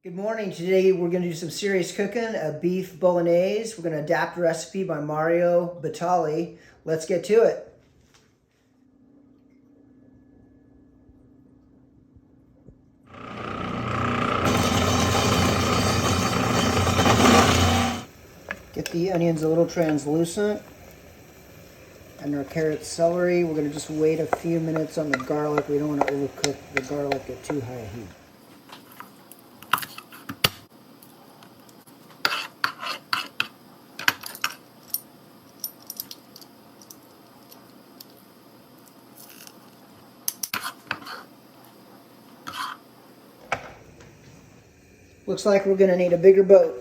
Good morning. Today we're going to do some serious cooking, a beef bolognese. We're going to adapt a recipe by Mario Batali. Let's get to it. Get the onions a little translucent. And our carrot celery. We're going to just wait a few minutes on the garlic. We don't want to overcook the garlic at too high a heat. Looks like we're going to need a bigger boat.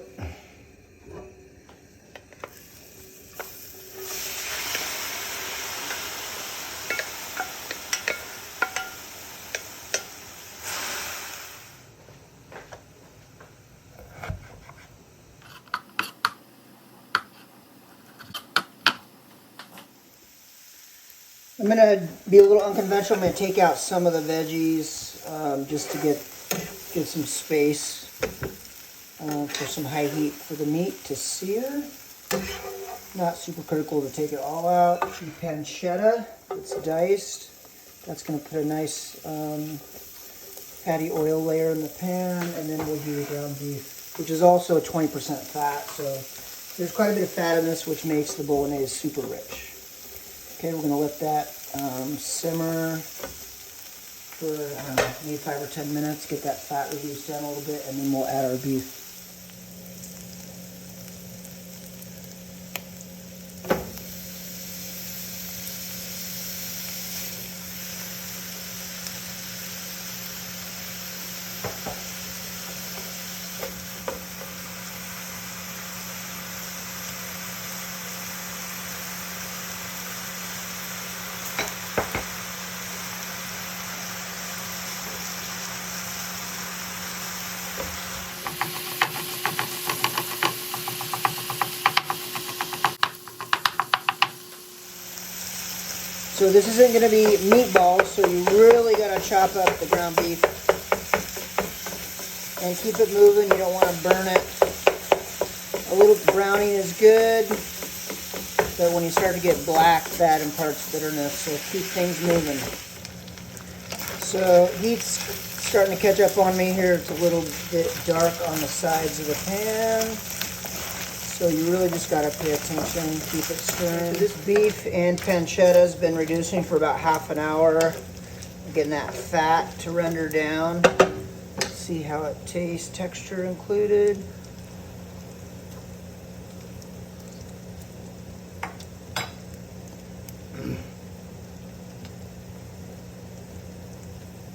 I'm going to be a little unconventional. I'm going to take out some of the veggies just to get some space for some high heat for the meat to sear. Not super critical to take it all out. The pancetta, it's diced. That's going to put a nice fatty oil layer in the pan, and then we'll do the ground beef, which is also 20% fat. So there's quite a bit of fat in this, which makes the bolognese super rich. Okay, we're going to let that simmer for maybe 5 or 10 minutes, get that fat reduced down a little bit, and then we'll add our beef. So this isn't going to be meatballs, so you really got to chop up the ground beef and keep it moving. You don't want to burn it. A little browning is good, but when you start to get black, that imparts bitterness, so keep things moving. So heat's starting to catch up on me here. It's a little bit dark on the sides of the pan. So you really just got to pay attention, keep it stirring. So this beef and pancetta has been reducing for about half an hour. I'm getting that fat to render down. See how it tastes, texture included.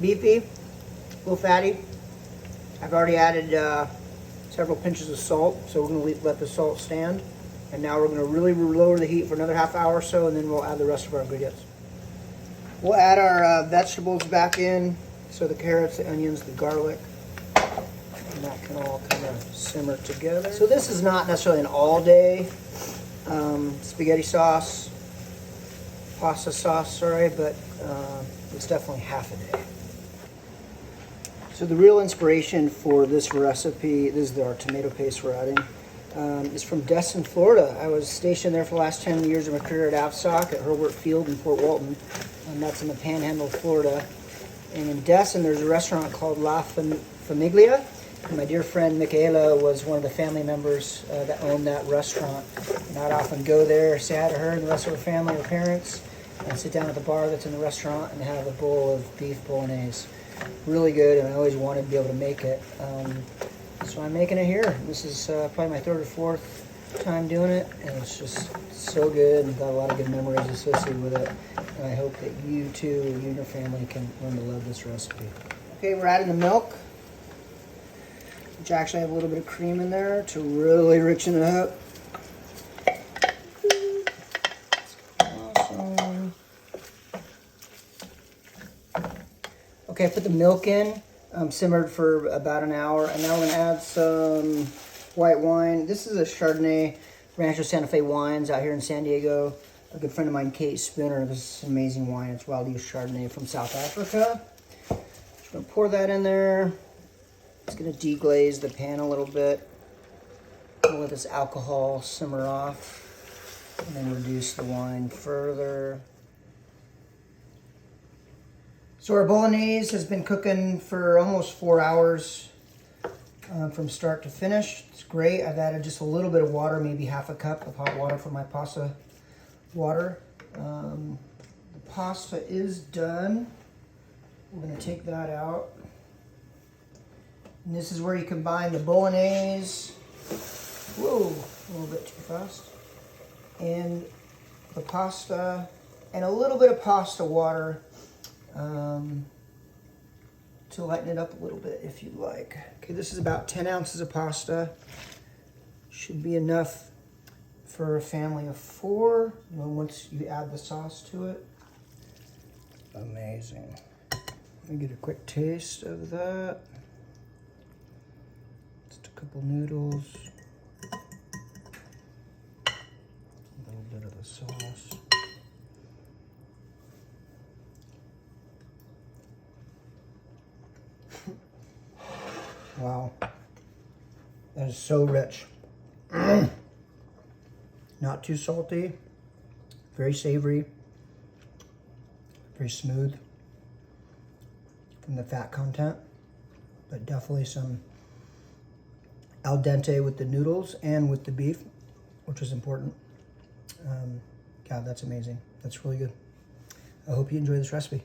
Beefy, a little fatty. I've already added several pinches of salt, so we're going to let the salt stand. And now we're going to really lower the heat for another half hour or so, and then we'll add the rest of our ingredients. We'll add our vegetables back in, so the carrots, the onions, the garlic, and that can all kind of simmer together. So this is not necessarily an all-day spaghetti sauce, pasta sauce, sorry, but it's definitely half a day. So the real inspiration for this recipe, this is our tomato paste we're adding, is from Destin, Florida. I was stationed there for the last 10 years of my career at AVSOC at Hurlburt Field in Fort Walton, and that's in the Panhandle, Florida. And in Destin, there's a restaurant called La Famiglia. And my dear friend Michaela was one of the family members that owned that restaurant. And I'd often go there, say hi to her and the rest of her family, her parents, and sit down at the bar that's in the restaurant and have a bowl of beef bolognese. Really good, and I always wanted to be able to make it. So I'm making it here. This is probably my third or fourth time doing it, and it's just so good and got a lot of good memories associated with it. And I hope that you too, you and your family, can learn to love this recipe. Okay, we're adding the milk, which actually have a little bit of cream in there to really richen it up. Awesome. Okay, I put the milk in, simmered for about an hour, and now we're going to add some white wine. This is a Chardonnay, Rancho Santa Fe Wines out here in San Diego. A good friend of mine, Kate Spooner, this is amazing wine. It's wild use Chardonnay from South Africa. Just going to pour that in there. It's gonna deglaze the pan a little bit. We'll let this alcohol simmer off and then reduce the wine further. So our bolognese has been cooking for almost 4 hours from start to finish. It's great. I've added just a little bit of water, maybe half a cup of hot water for my pasta water. The pasta is done. We're going to take that out. And this is where you combine the bolognese. Whoa, a little bit too fast. And the pasta and a little bit of pasta water to lighten it up a little bit if you'd like. Okay, this is about 10 ounces of pasta. Should be enough for a family of 4. You know, once you add the sauce to it. Amazing. Let me get a quick taste of that. Just a couple noodles. A little bit of the sauce. Wow. That is so rich. Not too salty. Very savory. Very smooth from the fat content. But definitely some al dente with the noodles and with the beef, which is important. God, that's amazing. That's really good. I hope you enjoy this recipe.